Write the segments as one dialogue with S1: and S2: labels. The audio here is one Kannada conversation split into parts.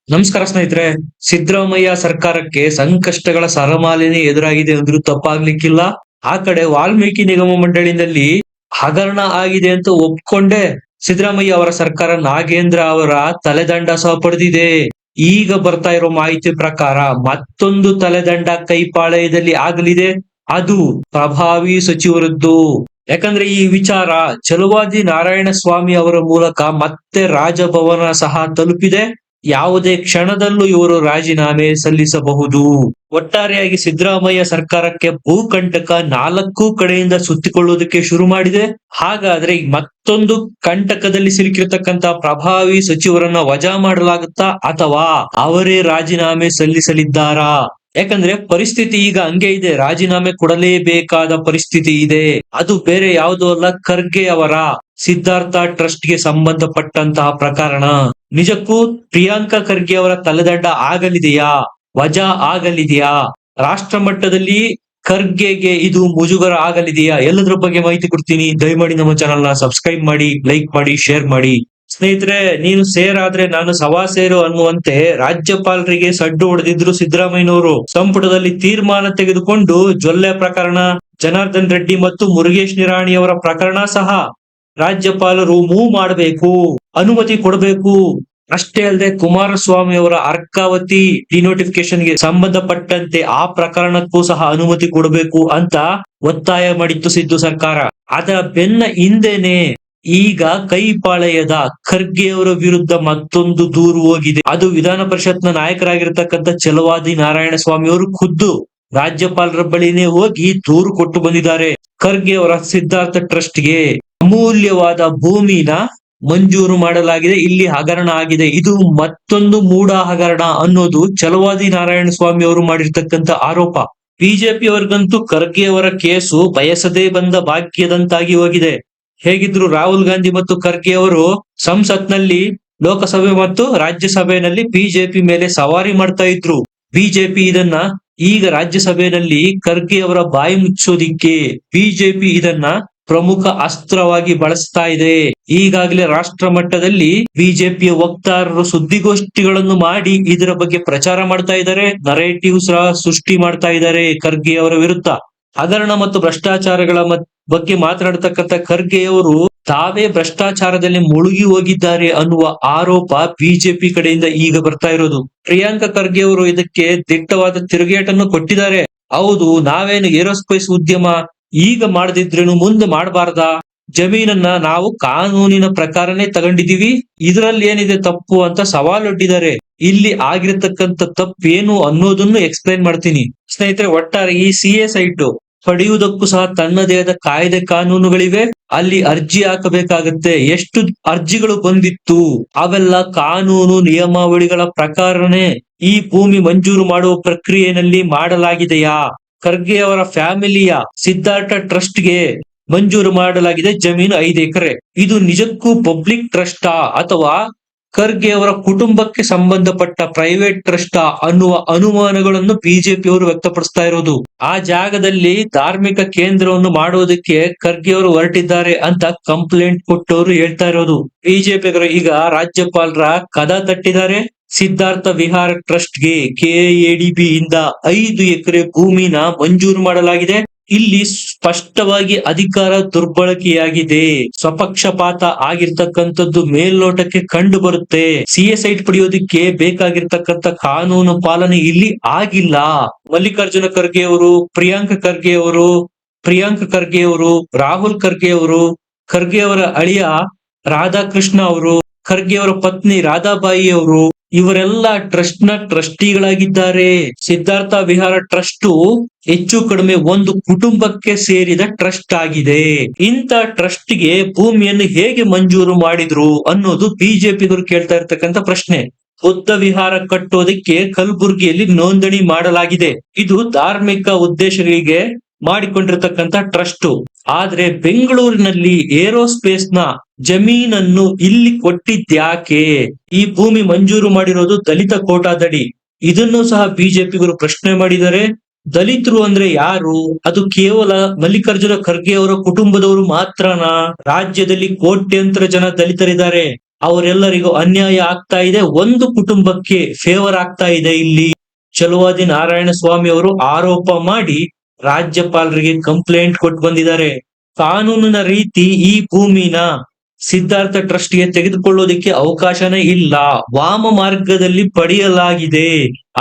S1: ನಮಸ್ಕಾರ ಸ್ನೇಹಿತರೆ. ಸಿದ್ದರಾಮಯ್ಯ ಸರ್ಕಾರಕ್ಕೆ ಸಂಕಷ್ಟಗಳ ಸರಮಾಲೆನೇ ಎದುರಾಗಿದೆ ಅಂದ್ರೂ ತಪ್ಪಾಗ್ಲಿಕ್ಕಿಲ್ಲ. ಆ ಕಡೆ ವಾಲ್ಮೀಕಿ ನಿಗಮ ಮಂಡಳಿನಲ್ಲಿ ಹಗರಣ ಆಗಿದೆ ಅಂತ ಒಪ್ಕೊಂಡೆ ಸಿದ್ದರಾಮಯ್ಯ ಅವರ ಸರ್ಕಾರ ನಾಗೇಂದ್ರ ಅವರ ತಲೆದಂಡ ಸಹ ಪಡೆದಿದೆ. ಈಗ ಬರ್ತಾ ಇರೋ ಮಾಹಿತಿ ಪ್ರಕಾರ ಮತ್ತೊಂದು ತಲೆದಂಡ ಕೈಪಾಳ್ಯದಲ್ಲಿ ಆಗಲಿದೆ. ಅದು ಪ್ರಭಾವಿ ಸಚಿವರದ್ದು. ಯಾಕಂದ್ರೆ ಈ ವಿಚಾರ ಛಲವಾದಿ ನಾರಾಯಣ ಸ್ವಾಮಿ ಅವರ ಮೂಲಕ ಮತ್ತೆ ರಾಜಭವನ ಸಹ ತಲುಪಿದೆ. ಯಾವುದೇ ಕ್ಷಣದಲ್ಲೂ ಇವರು ರಾಜೀನಾಮೆ ಸಲ್ಲಿಸಬಹುದು. ಒಟ್ಟಾರೆಯಾಗಿ ಸಿದ್ದರಾಮಯ್ಯ ಸರ್ಕಾರಕ್ಕೆ ಭೂಕಂಟಕ 4 ಕಡೆಯಿಂದ ಸುತ್ತಿಕೊಳ್ಳುವುದಕ್ಕೆ ಶುರು ಮಾಡಿದೆ. ಹಾಗಾದ್ರೆ ಈಗ ಮತ್ತೊಂದು ಕಂಟಕದಲ್ಲಿ ಸಿಲುಕಿರ್ತಕ್ಕಂತ ಪ್ರಭಾವಿ ಸಚಿವರನ್ನ ವಜಾ ಮಾಡಲಾಗುತ್ತಾ ಅಥವಾ ಅವರೇ ರಾಜೀನಾಮೆ ಸಲ್ಲಿಸಲಿದ್ದಾರಾ? ಯಾಕಂದ್ರೆ ಪರಿಸ್ಥಿತಿ ಈಗ ಹಂಗೆ ಇದೆ. ರಾಜೀನಾಮೆ ಕೊಡಲೇಬೇಕಾದ ಪರಿಸ್ಥಿತಿ ಇದೆ. ಅದು ಬೇರೆ ಯಾವುದೂ ಅಲ್ಲ, ಖರ್ಗೆ ಅವರ ಸಿದ್ಧಾರ್ಥ ಟ್ರಸ್ಟ್ ಗೆ ಸಂಬಂಧಪಟ್ಟಂತಹ ಪ್ರಕರಣ. ನಿಜಕ್ಕೂ ಪ್ರಿಯಾಂಕಾ ಖರ್ಗೆ ಅವರ ತಲೆದಂಡ ಆಗಲಿದೆಯಾ? ವಜಾ ಆಗಲಿದೆಯಾ? ರಾಷ್ಟ್ರ ಮಟ್ಟದಲ್ಲಿ ಖರ್ಗೆಗೆ ಇದು ಮುಜುಗರ ಆಗಲಿದೆಯಾ? ಎಲ್ಲದ್ರ ಬಗ್ಗೆ ಮಾಹಿತಿ ಕೊಡ್ತೀನಿ. ದಯಮಾಡಿ ನಮ್ಮ ಚಾನಲ್ ನ ಸಬ್ಸ್ಕ್ರೈಬ್ ಮಾಡಿ, ಲೈಕ್ ಮಾಡಿ, ಶೇರ್ ಮಾಡಿ. ಸ್ನೇಹಿತರೆ, ನೀನು ಸೇರ್ ಆದ್ರೆ ನಾನು ಸವಾ ಸೇರು ಅನ್ನುವಂತೆ ರಾಜ್ಯಪಾಲರಿಗೆ ಸಡ್ಡು ಹೊಡೆದಿದ್ರು ಸಿದ್ದರಾಮಯ್ಯನವರು. ಸಂಪುಟದಲ್ಲಿ ತೀರ್ಮಾನ ತೆಗೆದುಕೊಂಡು ಜೊಲ್ಲೆ ಪ್ರಕರಣ, ಜನಾರ್ದನ್ ರೆಡ್ಡಿ ಮತ್ತು ಮುರುಗೇಶ್ ನಿರಾಣಿ ಅವರ ಪ್ರಕರಣ ಸಹ ರಾಜ್ಯಪಾಲರು ಮೂವ್ ಮಾಡಬೇಕು, ಅನುಮತಿ ಕೊಡಬೇಕು. ಅಷ್ಟೇ ಅಲ್ಲದೆ ಕುಮಾರಸ್ವಾಮಿ ಅವರ ಅರ್ಕಾವತಿ ಡಿನೋಟಿಫಿಕೇಶನ್ ಗೆ ಸಂಬಂಧಪಟ್ಟಂತೆ ಆ ಪ್ರಕರಣಕ್ಕೂ ಸಹ ಅನುಮತಿ ಕೊಡಬೇಕು ಅಂತ ಒತ್ತಾಯ ಮಾಡಿತ್ತು ಸಿದ್ದು ಸರ್ಕಾರ. ಅದರ ಬೆನ್ನ ಹಿಂದೆನೆ ಈಗ ಕೈಪಾಳ್ಯದ ಖರ್ಗೆ ಅವರ ವಿರುದ್ಧ ಮತ್ತೊಂದು ದೂರು ಹೋಗಿದೆ. ಅದು ವಿಧಾನ ಪರಿಷತ್ನ ನಾಯಕರಾಗಿರ್ತಕ್ಕಂಥ ಛಲವಾದಿ ನಾರಾಯಣ ಸ್ವಾಮಿ ಅವರು ಖುದ್ದು ರಾಜ್ಯಪಾಲರ ಬಳಿನೇ ಹೋಗಿ ದೂರು ಕೊಟ್ಟು ಬಂದಿದ್ದಾರೆ. ಖರ್ಗೆ ಅವರ ಸಿದ್ಧಾರ್ಥ ಟ್ರಸ್ಟ್ ಗೆ ಅಮೂಲ್ಯವಾದ ಭೂಮಿನ ಮಂಜೂರು ಮಾಡಲಾಗಿದೆ, ಇಲ್ಲಿ ಹಗರಣ ಆಗಿದೆ, ಇದು ಮತ್ತೊಂದು ಮೂಢ ಹಗರಣ ಅನ್ನೋದು ಛಲವಾದಿ ನಾರಾಯಣ ಸ್ವಾಮಿ ಅವರು ಮಾಡಿರ್ತಕ್ಕಂಥ ಆರೋಪ. ಬಿಜೆಪಿ ಅವರಿಗಂತೂ ಖರ್ಗೆ ಅವರ ಕೇಸು ಬಯಸದೇ ಬಂದ ಭಾಗ್ಯದಂತಾಗಿ ಹೋಗಿದೆ. ಹೇಗಿದ್ರು ರಾಹುಲ್ ಗಾಂಧಿ ಮತ್ತು ಖರ್ಗೆ ಅವರು ಸಂಸತ್ನಲ್ಲಿ, ಲೋಕಸಭೆ ಮತ್ತು ರಾಜ್ಯಸಭೆಯಲ್ಲಿ ಬಿಜೆಪಿ ಮೇಲೆ ಸವಾರಿ ಮಾಡ್ತಾ ಇದ್ರು. ಬಿಜೆಪಿ ಇದನ್ನ ಈಗ ರಾಜ್ಯಸಭೆಯಲ್ಲಿ ಖರ್ಗೆ ಅವರ ಬಾಯಿ ಮುಚ್ಚೋದಿಕ್ಕೆ ಬಿಜೆಪಿ ಇದನ್ನ ಪ್ರಮುಖ ಅಸ್ತ್ರವಾಗಿ ಬಳಸ್ತಾ ಇದೆ. ಈಗಾಗಲೇ ರಾಷ್ಟ್ರ ಮಟ್ಟದಲ್ಲಿ ಬಿಜೆಪಿಯ ವಕ್ತಾರರು ಸುದ್ದಿಗೋಷ್ಠಿಗಳನ್ನು ಮಾಡಿ ಇದರ ಬಗ್ಗೆ ಪ್ರಚಾರ ಮಾಡ್ತಾ ಇದ್ದಾರೆ, ನರೇಟಿವ್ ಸಹ ಸೃಷ್ಟಿ ಮಾಡ್ತಾ ಇದ್ದಾರೆ ಖರ್ಗೆ ಅವರ ವಿರುದ್ಧ. ಹಗರಣ ಮತ್ತು ಭ್ರಷ್ಟಾಚಾರಗಳ ಬಗ್ಗೆ ಮಾತನಾಡತಕ್ಕಂಥ ಖರ್ಗೆ ಅವರು ತಾವೇ ಭ್ರಷ್ಟಾಚಾರದಲ್ಲಿ ಮುಳುಗಿ ಹೋಗಿದ್ದಾರೆ ಅನ್ನುವ ಆರೋಪ ಬಿಜೆಪಿ ಕಡೆಯಿಂದ ಈಗ ಬರ್ತಾ ಇರೋದು. ಪ್ರಿಯಾಂಕಾ ಖರ್ಗೆ ಅವರು ಇದಕ್ಕೆ ದಿಟ್ಟವಾದ ತಿರುಗೇಟನ್ನು ಕೊಟ್ಟಿದ್ದಾರೆ. ಹೌದು, ನಾವೇನು ಏರೋಸ್ಪೇಸ್ ಉದ್ಯಮ ಈಗ ಮಾಡದಿದ್ರೇನು ಮುಂದೆ ಮಾಡಬಾರ್ದಾ? ಜಮೀನನ್ನ ನಾವು ಕಾನೂನಿನ ಪ್ರಕಾರನೇ ತಗೊಂಡಿದೀವಿ, ಇದರಲ್ಲಿ ಏನಿದೆ ತಪ್ಪು ಅಂತ ಸವಾಲೊಡ್ಡಿದ್ದಾರೆ. ಇಲ್ಲಿ ಆಗಿರತಕ್ಕಂತ ತಪ್ಪು ಏನು ಅನ್ನೋದನ್ನು ಎಕ್ಸ್ಪ್ಲೈನ್ ಮಾಡ್ತೀನಿ. ಸ್ನೇಹಿತರೆ, ಒಟ್ಟಾರೆ ಈ CA ಸೈಟ್ ಪಡೆಯುವುದಕ್ಕೂ ಸಹ ತನ್ನದೇ ಆದ ಕಾಯ್ದೆ ಕಾನೂನುಗಳಿವೆ. ಅಲ್ಲಿ ಅರ್ಜಿ ಹಾಕಬೇಕಾಗತ್ತೆ. ಎಷ್ಟು ಅರ್ಜಿಗಳು ಬಂದಿತ್ತು ಅವೆಲ್ಲ ಕಾನೂನು ನಿಯಮಾವಳಿಗಳ ಪ್ರಕಾರನೇ ಈ ಭೂಮಿ ಮಂಜೂರು ಮಾಡುವ ಪ್ರಕ್ರಿಯೆಯಲ್ಲಿ ಮಾಡಲಾಗಿದೆಯಾ? ಖರ್ಗೆ ಅವರ ಫ್ಯಾಮಿಲಿಯ ಸಿದ್ಧಾರ್ಥ ಟ್ರಸ್ಟ್ ಗೆ ಮಂಜೂರು ಮಾಡಲಾಗಿದೆ ಜಮೀನು 5 ಎಕರೆ. ಇದು ನಿಜಕ್ಕೂ ಪಬ್ಲಿಕ್ ಟ್ರಸ್ಟಾ ಅಥವಾ ಖರ್ಗೆ ಅವರ ಕುಟುಂಬಕ್ಕೆ ಸಂಬಂಧಪಟ್ಟ ಪ್ರೈವೇಟ್ ಟ್ರಸ್ಟಾ ಅನ್ನುವ ಅನುಮಾನಗಳನ್ನು ಬಿಜೆಪಿ ಅವರು ವ್ಯಕ್ತಪಡಿಸ್ತಾ ಇರೋದು. ಆ ಜಾಗದಲ್ಲಿ ಧಾರ್ಮಿಕ ಕೇಂದ್ರವನ್ನು ಮಾಡೋದಕ್ಕೆ ಖರ್ಗೆ ಅವರು ಹೊರಟಿದ್ದಾರೆ ಅಂತ ಕಂಪ್ಲೇಂಟ್ ಕೊಟ್ಟವರು ಹೇಳ್ತಾ ಇರೋದು. ಬಿಜೆಪಿ ಈಗ ರಾಜ್ಯಪಾಲರ ಕದ ತಟ್ಟಿದ್ದಾರೆ. ಸಿದ್ಧಾರ್ಥ ವಿಹಾರ ಟ್ರಸ್ಟ್ ಗೆ KADB ಇಂದ 5 ಎಕರೆ ಭೂಮಿನ ಮಂಜೂರು ಮಾಡಲಾಗಿದೆ. ಇಲ್ಲಿ ಸ್ಪಷ್ಟವಾಗಿ ಅಧಿಕಾರ ದುರ್ಬಳಕೆಯಾಗಿದೆ, ಸ್ವಪಕ್ಷಪಾತ ಆಗಿರ್ತಕ್ಕಂಥದ್ದು ಮೇಲ್ನೋಟಕ್ಕೆ ಕಂಡು ಬರುತ್ತೆ. CA ಸೈಟ್ ಪಡೆಯೋದಿಕ್ಕೆ ಬೇಕಾಗಿರ್ತಕ್ಕಂಥ ಕಾನೂನು ಪಾಲನೆ ಇಲ್ಲಿ ಆಗಿಲ್ಲ. ಮಲ್ಲಿಕಾರ್ಜುನ ಖರ್ಗೆ ಅವರು, ಪ್ರಿಯಾಂಕಾ ಖರ್ಗೆ ಅವರು, ರಾಹುಲ್ ಖರ್ಗೆ ಅವರು, ಖರ್ಗೆ ಅವರ ಅಳಿಯ ರಾಧಾಕೃಷ್ಣ ಅವರು, ಖರ್ಗೆ ಅವರ ಪತ್ನಿ ರಾಧಾಬಾಯಿ ಅವರು, ಇವರೆಲ್ಲ ಟ್ರಸ್ಟ್ ನ ಟ್ರಸ್ಟಿಗಳಾಗಿದ್ದಾರೆ. ಸಿದ್ಧಾರ್ಥ ವಿಹಾರ ಟ್ರಸ್ಟ್ ಹೆಚ್ಚು ಕಡಿಮೆ ಒಂದು ಕುಟುಂಬಕ್ಕೆ ಸೇರಿದ ಟ್ರಸ್ಟ್ ಆಗಿದೆ. ಇಂಥ ಟ್ರಸ್ಟ್ ಗೆ ಭೂಮಿಯನ್ನು ಹೇಗೆ ಮಂಜೂರು ಮಾಡಿದ್ರು ಅನ್ನೋದು ಬಿಜೆಪಿಗರು ಕೇಳ್ತಾ ಇರ್ತಕ್ಕಂಥ ಪ್ರಶ್ನೆ. ಬುದ್ಧ ವಿಹಾರ ಕಟ್ಟೋದಕ್ಕೆ ಕಲಬುರ್ಗಿಯಲ್ಲಿ ನೋಂದಣಿ ಮಾಡಲಾಗಿದೆ. ಇದು ಧಾರ್ಮಿಕ ಉದ್ದೇಶಗಳಿಗೆ ಮಾಡಿಕೊಂಡಿರ್ತಕ್ಕಂಥ ಟ್ರಸ್ಟ್. ಆದ್ರೆ ಬೆಂಗಳೂರಿನಲ್ಲಿ ಏರೋಸ್ಪೇಸ್ ನ ಜಮೀನನ್ನು ಇಲ್ಲಿ ಕೊಟ್ಟಿದ್ಯಾಕೆ? ಈ ಭೂಮಿ ಮಂಜೂರು ಮಾಡಿರೋದು ದಲಿತ ಕೋಟಾದಡಿ. ಇದನ್ನು ಸಹ ಬಿಜೆಪಿಗರು ಪ್ರಶ್ನೆ ಮಾಡಿದರೆ, ದಲಿತರು ಅಂದ್ರೆ ಯಾರು? ಅದು ಕೇವಲ ಮಲ್ಲಿಕಾರ್ಜುನ ಖರ್ಗೆ ಅವರ ಕುಟುಂಬದವರು ಮಾತ್ರನಾ? ರಾಜ್ಯದಲ್ಲಿ ಕೋಟ್ಯಂತರ ಜನ ದಲಿತರಿದ್ದಾರೆ. ಅವರೆಲ್ಲರಿಗೂ ಅನ್ಯಾಯ ಆಗ್ತಾ ಇದೆ, ಒಂದು ಕುಟುಂಬಕ್ಕೆ ಫೇವರ್ ಆಗ್ತಾ ಇದೆ. ಇಲ್ಲಿ ಚಲುವಾದಿ ನಾರಾಯಣ ಸ್ವಾಮಿ ಅವರು ಆರೋಪ ಮಾಡಿ ರಾಜ್ಯಪಾಲರಿಗೆ ಕಂಪ್ಲೇಂಟ್ ಕೊಟ್ಟು ಬಂದಿದ್ದಾರೆ. ಕಾನೂನಿನ ರೀತಿ ಈ ಭೂಮಿನ ಸಿದ್ಧಾರ್ಥ ಟ್ರಸ್ಟ್ಗೆ ತೆಗೆದುಕೊಳ್ಳೋದಿಕ್ಕೆ ಅವಕಾಶನೇ ಇಲ್ಲ, ವಾಮ ಮಾರ್ಗದಲ್ಲಿ ಪಡೆಯಲಾಗಿದೆ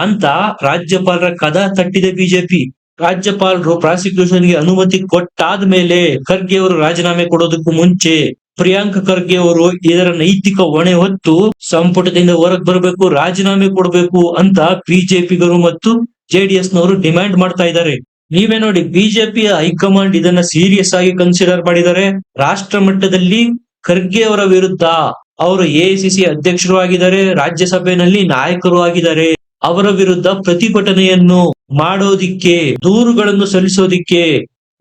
S1: ಅಂತ ರಾಜ್ಯಪಾಲರ ಕದ ತಟ್ಟಿದೆ ಬಿಜೆಪಿ. ರಾಜ್ಯಪಾಲರು ಪ್ರಾಸಿಕ್ಯೂಷನ್ಗೆ ಅನುಮತಿ ಕೊಟ್ಟಾದ್ಮೇಲೆ ಖರ್ಗೆ ಅವರು ರಾಜೀನಾಮೆ ಕೊಡೋದಕ್ಕೂ ಮುಂಚೆ ಪ್ರಿಯಾಂಕ್ ಖರ್ಗೆ ಅವರು ಇದರ ನೈತಿಕ ಹೊಣೆ ಹೊತ್ತು ಸಂಪುಟದಿಂದ ಹೊರಗೆ ಬರಬೇಕು, ರಾಜೀನಾಮೆ ಕೊಡಬೇಕು ಅಂತ ಬಿಜೆಪಿಗರು ಮತ್ತು ಜೆಡಿಎಸ್ ನವರು ಡಿಮ್ಯಾಂಡ್ ಮಾಡ್ತಾ ಇದ್ದಾರೆ. ನೀವೇ ನೋಡಿ, ಬಿಜೆಪಿಯ ಹೈಕಮಾಂಡ್ ಇದನ್ನ ಸೀರಿಯಸ್ ಆಗಿ ಕನ್ಸಿಡರ್ ಮಾಡಿದ್ದಾರೆ. ರಾಷ್ಟ್ರ ಮಟ್ಟದಲ್ಲಿ ಖರ್ಗೆ ಅವರ ವಿರುದ್ಧ ಅವರು ಎಐಸಿಸಿ ಅಧ್ಯಕ್ಷರು ಆಗಿದ್ದಾರೆ, ರಾಜ್ಯಸಭೆಯಲ್ಲಿ ನಾಯಕರು ಆಗಿದ್ದಾರೆ. ಅವರ ವಿರುದ್ಧ ಪ್ರತಿಭಟನೆಯನ್ನು ಮಾಡೋದಿಕ್ಕೆ, ದೂರುಗಳನ್ನು ಸಲ್ಲಿಸೋದಿಕ್ಕೆ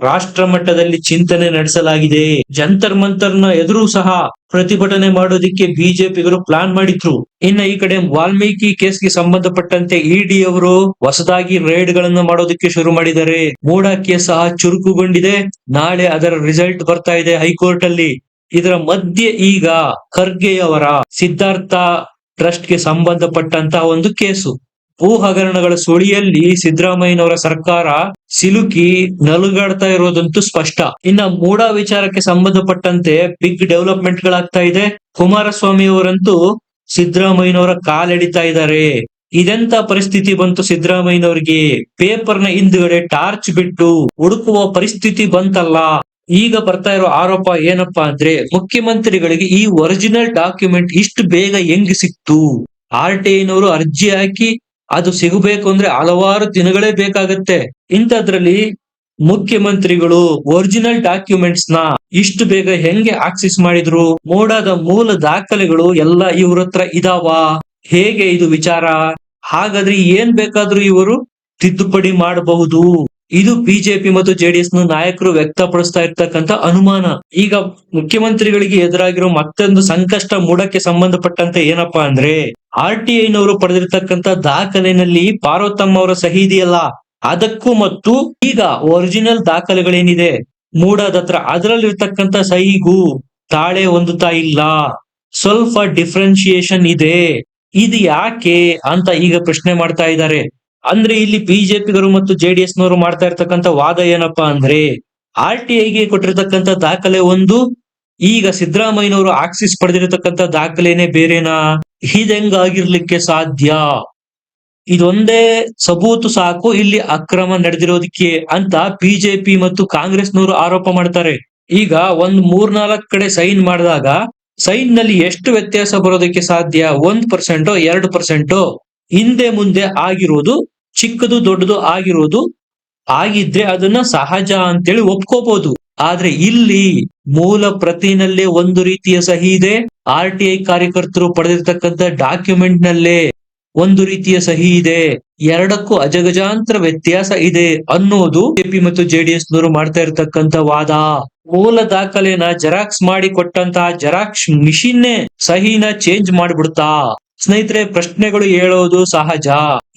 S1: ರಾಷ್ಟ್ರ ಮಟ್ಟದಲ್ಲಿ ಚಿಂತನೆ ನಡೆಸಲಾಗಿದೆ. ಜಂತರ್ ಮಂತರ್ನ ಎದುರು ಸಹ ಪ್ರತಿಭಟನೆ ಮಾಡೋದಿಕ್ಕೆ ಬಿಜೆಪಿಗರು ಪ್ಲಾನ್ ಮಾಡಿದ್ರು. ಇನ್ನ ಈ ಕಡೆ ವಾಲ್ಮೀಕಿ ಕೇಸ್ಗೆ ಸಂಬಂಧಪಟ್ಟಂತೆ ಇಡಿ ಅವರು ಹೊಸದಾಗಿ ರೇಡ್ ಗಳನ್ನ ಮಾಡೋದಕ್ಕೆ ಶುರು ಮಾಡಿದ್ದಾರೆ. ಮೂಡ ಕೇಸ್ ಸಹ ಚುರುಕುಗೊಂಡಿದೆ. ನಾಳೆ ಅದರ ರಿಸಲ್ಟ್ ಬರ್ತಾ ಇದೆ ಹೈಕೋರ್ಟ್ ಅಲ್ಲಿ. ಇದರ ಮಧ್ಯೆ ಈಗ ಖರ್ಗೆಯವರ ಸಿದ್ಧಾರ್ಥ ಟ್ರಸ್ಟ್ ಗೆ ಸಂಬಂಧಪಟ್ಟಂತಹ ಒಂದು ಕೇಸು, ಭೂ ಹಗರಣಗಳ ಸುಳಿಯಲ್ಲಿ ಸಿದ್ದರಾಮಯ್ಯನವರ ಸರ್ಕಾರ ಸಿಲುಕಿ ನಲುಗಾಡ್ತಾ ಇರೋದಂತೂ ಸ್ಪಷ್ಟ. ಇನ್ನ ಮೂಡ ವಿಚಾರಕ್ಕೆ ಸಂಬಂಧಪಟ್ಟಂತೆ ಬಿಗ್ ಡೆವಲಪ್ಮೆಂಟ್ ಗಳಾಗ್ತಾ ಇದೆ. ಕುಮಾರಸ್ವಾಮಿ ಅವರಂತೂ ಸಿದ್ದರಾಮಯ್ಯನವರ ಕಾಲೆಡಿತಾ ಇದ್ದಾರೆ. ಇದೆಂತ ಪರಿಸ್ಥಿತಿ ಬಂತು ಸಿದ್ದರಾಮಯ್ಯನವರಿಗೆ? ಪೇಪರ್ನ ಹಿಂದ್ಗಡೆ ಟಾರ್ಚ್ ಬಿಟ್ಟು ಹುಡುಕುವ ಪರಿಸ್ಥಿತಿ ಬಂತಲ್ಲ. ಈಗ ಬರ್ತಾ ಇರೋ ಆರೋಪ ಏನಪ್ಪಾ ಅಂದ್ರೆ, ಮುಖ್ಯಮಂತ್ರಿಗಳಿಗೆ ಈ ಒರಿಜಿನಲ್ ಡಾಕ್ಯುಮೆಂಟ್ ಇಷ್ಟು ಬೇಗ ಹೆಂಗ್ ಸಿಕ್ತು? RTIನವರು ಅರ್ಜಿ ಹಾಕಿ ಅದು ಸಿಗಬೇಕು ಅಂದ್ರೆ ಹಲವಾರು ದಿನಗಳೇ ಬೇಕಾಗತ್ತೆ. ಇಂಥದ್ರಲ್ಲಿ ಮುಖ್ಯಮಂತ್ರಿಗಳು ಒರಿಜಿನಲ್ ಡಾಕ್ಯುಮೆಂಟ್ಸ್ ನ ಇಷ್ಟು ಬೇಗ ಹೆಂಗೆ ಆಕ್ಸೆಸ್ ಮಾಡಿದ್ರು? ಮೂಡದ ಮೂಲ ದಾಖಲೆಗಳು ಎಲ್ಲ ಇವ್ರ ಹತ್ರ ಇದಾವ? ಹೇಗೆ ಇದು ವಿಚಾರ? ಹಾಗಾದ್ರೆ ಏನ್ ಬೇಕಾದ್ರೂ ಇವರು ತಿದ್ದುಪಡಿ ಮಾಡಬಹುದು. ಇದು ಬಿಜೆಪಿ ಮತ್ತು ಜೆಡಿಎಸ್ ನ ನಾಯಕರು ವ್ಯಕ್ತಪಡಿಸ್ತಾ ಇರ್ತಕ್ಕಂತ ಅನುಮಾನ. ಈಗ ಮುಖ್ಯಮಂತ್ರಿಗಳಿಗೆ ಎದುರಾಗಿರೋ ಮತ್ತೊಂದು ಸಂಕಷ್ಟ ಮೂಡಕ್ಕೆ ಸಂಬಂಧಪಟ್ಟಂತೆ ಏನಪ್ಪಾ ಅಂದ್ರೆ, RTIನವರು ಪಡೆದಿರ್ತಕ್ಕಂತ ದಾಖಲೆನಲ್ಲಿ ಪಾರ್ವತಮ್ಮ ಅವರ ಸಹಿ ಇದೆಯಲ್ಲ, ಅದಕ್ಕೂ ಮತ್ತು ಈಗ ಒರಿಜಿನಲ್ ದಾಖಲೆಗಳೇನಿದೆ ಮೂಡದ ಹತ್ರ, ಅದರಲ್ಲಿರ್ತಕ್ಕಂತ ಸಹಿಗೂ ತಾಳೆ ಹೊಂದುತ್ತಾ ಇಲ್ಲ. ಸ್ವಲ್ಪ ಡಿಫ್ರೆನ್ಶಿಯೇಷನ್ ಇದೆ. ಇದು ಯಾಕೆ ಅಂತ ಈಗ ಪ್ರಶ್ನೆ ಮಾಡ್ತಾ ಇದ್ದಾರೆ. ಅಂದ್ರೆ ಇಲ್ಲಿ ಬಿಜೆಪಿಗರು ಮತ್ತು ಜೆಡಿಎಸ್ ನವರು ಮಾಡ್ತಾ ಇರ್ತಕ್ಕಂಥ ವಾದ ಏನಪ್ಪಾ ಅಂದ್ರೆ, RTIಗೆ ಕೊಟ್ಟಿರ್ತಕ್ಕಂಥ ದಾಖಲೆ ಒಂದು, ಈಗ ಸಿದ್ದರಾಮಯ್ಯನವರು ಆಕ್ಸಿಸ್ ಪಡೆದಿರತಕ್ಕಂಥ ದಾಖಲೆನೇ ಬೇರೆನಾ? ಇದೆಂಗಾಗಿರ್ಲಿಕ್ಕೆ ಸಾಧ್ಯ? ಇದೊಂದೇ ಸಬೂತು ಸಾಕು ಇಲ್ಲಿ ಅಕ್ರಮ ನಡೆದಿರೋದಕ್ಕೆ ಅಂತ ಬಿಜೆಪಿ ಮತ್ತು ಕಾಂಗ್ರೆಸ್ನವರು ಆರೋಪ ಮಾಡ್ತಾರೆ. ಈಗ ಒಂದ್ 3-4 ಕಡೆ ಸೈನ್ ಮಾಡಿದಾಗ ಸೈನ್ ನಲ್ಲಿ ಎಷ್ಟು ವ್ಯತ್ಯಾಸ ಬರೋದಕ್ಕೆ ಸಾಧ್ಯ? 1%, 2%. ಹಿಂದೆ ಮುಂದೆ ಆಗಿರೋದು, ಚಿಕ್ಕದು ದೊಡ್ಡದು ಆಗಿರೋದು ಆಗಿದ್ರೆ ಅದನ್ನ ಸಹಜ ಅಂತೇಳಿ ಒಪ್ಕೋಬಹುದು. ಆದ್ರೆ ಇಲ್ಲಿ ಮೂಲ ಪ್ರತಿನಲ್ಲೇ ಒಂದು ರೀತಿಯ ಸಹಿ ಇದೆ, RTI ಕಾರ್ಯಕರ್ತರು ಪಡೆದಿರ್ತಕ್ಕಂಥ ಡಾಕ್ಯುಮೆಂಟ್ ನಲ್ಲೇ ಒಂದು ರೀತಿಯ ಸಹಿ ಇದೆ. ಎರಡಕ್ಕೂ ಅಜಗಜಾಂತರ ವ್ಯತ್ಯಾಸ ಇದೆ ಅನ್ನೋದು ಬಿಜೆಪಿ ಮತ್ತು ಜೆಡಿಎಸ್ ನವರು ಮಾಡ್ತಾ ಇರ್ತಕ್ಕಂಥ ವಾದ. ಮೂಲ ದಾಖಲೆನ ಜೆರಾಕ್ಸ್ ಮಾಡಿ ಕೊಟ್ಟಂತಹ ಜೆರಾಕ್ಸ್ ಮಿಷಿನ್ನೇ ಸಹಿನ ಚೇಂಜ್ ಮಾಡ್ಬಿಡ್ತಾ? ಸ್ನೇಹಿತರೆ, ಪ್ರಶ್ನೆಗಳು ಹೇಳೋದು ಸಹಜ,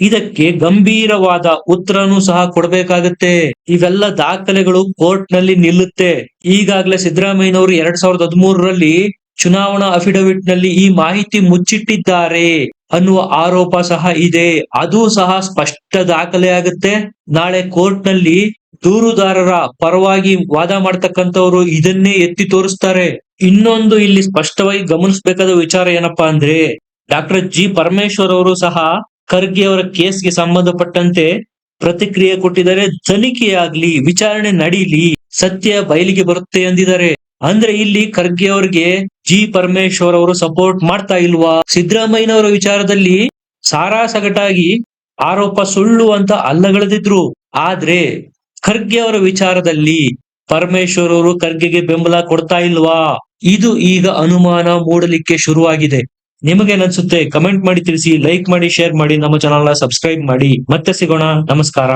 S1: ಇದಕ್ಕೆ ಗಂಭೀರವಾದ ಉತ್ತರನೂ ಸಹ ಕೊಡ್ಬೇಕಾಗತ್ತೆ. ಇವೆಲ್ಲ ದಾಖಲೆಗಳು ಕೋರ್ಟ್ ನಲ್ಲಿ ನಿಲ್ಲುತ್ತೆ. ಈಗಾಗಲೇ ಸಿದ್ದರಾಮಯ್ಯನವರು 2013ರಲ್ಲಿ ಚುನಾವಣಾ ಅಫಿಡವಿಟ್ ನಲ್ಲಿ ಈ ಮಾಹಿತಿ ಮುಚ್ಚಿಟ್ಟಿದ್ದಾರೆ ಅನ್ನುವ ಆರೋಪ ಸಹ ಇದೆ. ಅದು ಸಹ ಸ್ಪಷ್ಟ ದಾಖಲೆ ಆಗುತ್ತೆ. ನಾಳೆ ಕೋರ್ಟ್ ನಲ್ಲಿ ದೂರುದಾರರ ಪರವಾಗಿ ವಾದ ಮಾಡ್ತಕ್ಕಂಥವ್ರು ಇದನ್ನೇ ಎತ್ತಿ ತೋರಿಸ್ತಾರೆ. ಇನ್ನೊಂದು ಇಲ್ಲಿ ಸ್ಪಷ್ಟವಾಗಿ ಗಮನಿಸಬೇಕಾದ ವಿಚಾರ ಏನಪ್ಪಾ ಅಂದ್ರೆ, ಡಾಕ್ಟರ್ ಜಿ ಪರಮೇಶ್ವರ್ ಅವರು ಸಹ ಖರ್ಗೆ ಅವರ ಕೇಸ್ಗೆ ಸಂಬಂಧಪಟ್ಟಂತೆ ಪ್ರತಿಕ್ರಿಯೆ ಕೊಟ್ಟಿದ್ದಾರೆ. ತನಿಖೆಯಾಗ್ಲಿ, ವಿಚಾರಣೆ ನಡೀಲಿ, ಸತ್ಯ ಬಯಲಿಗೆ ಬರುತ್ತೆ ಎಂದಿದ್ದಾರೆ. ಅಂದ್ರೆ ಇಲ್ಲಿ ಖರ್ಗೆ ಅವರಿಗೆ ಜಿ ಪರಮೇಶ್ವರ್ ಅವರು ಸಪೋರ್ಟ್ ಮಾಡ್ತಾ ಇಲ್ವಾ? ಸಿದ್ದರಾಮಯ್ಯನವರ ವಿಚಾರದಲ್ಲಿ ಸಾರಾಸಗಟಾಗಿ ಆರೋಪ ಸುಳ್ಳು ಅಂತ ಅಲ್ಲಗಳೆದಿದ್ರು. ಆದ್ರೆ ಖರ್ಗೆ ಅವರ ವಿಚಾರದಲ್ಲಿ ಪರಮೇಶ್ವರ್ ಅವರು ಖರ್ಗೆಗೆ ಬೆಂಬಲ ಕೊಡ್ತಾ ಇಲ್ವಾ? ಇದು ಈಗ ಅನುಮಾನ ಮೂಡಲಿಕ್ಕೆ ಶುರುವಾಗಿದೆ. ನಿಮಗೇನನ್ಸುತ್ತೆ? ಕಮೆಂಟ್ ಮಾಡಿ ತಿಳಿಸಿ, ಲೈಕ್ ಮಾಡಿ, ಶೇರ್ ಮಾಡಿ, ನಮ್ಮ ಚಾನಲ್ ನ ಸಬ್ಸ್ಕ್ರೈಬ್ ಮಾಡಿ. ಮತ್ತೆ ಸಿಗೋಣ. ನಮಸ್ಕಾರ.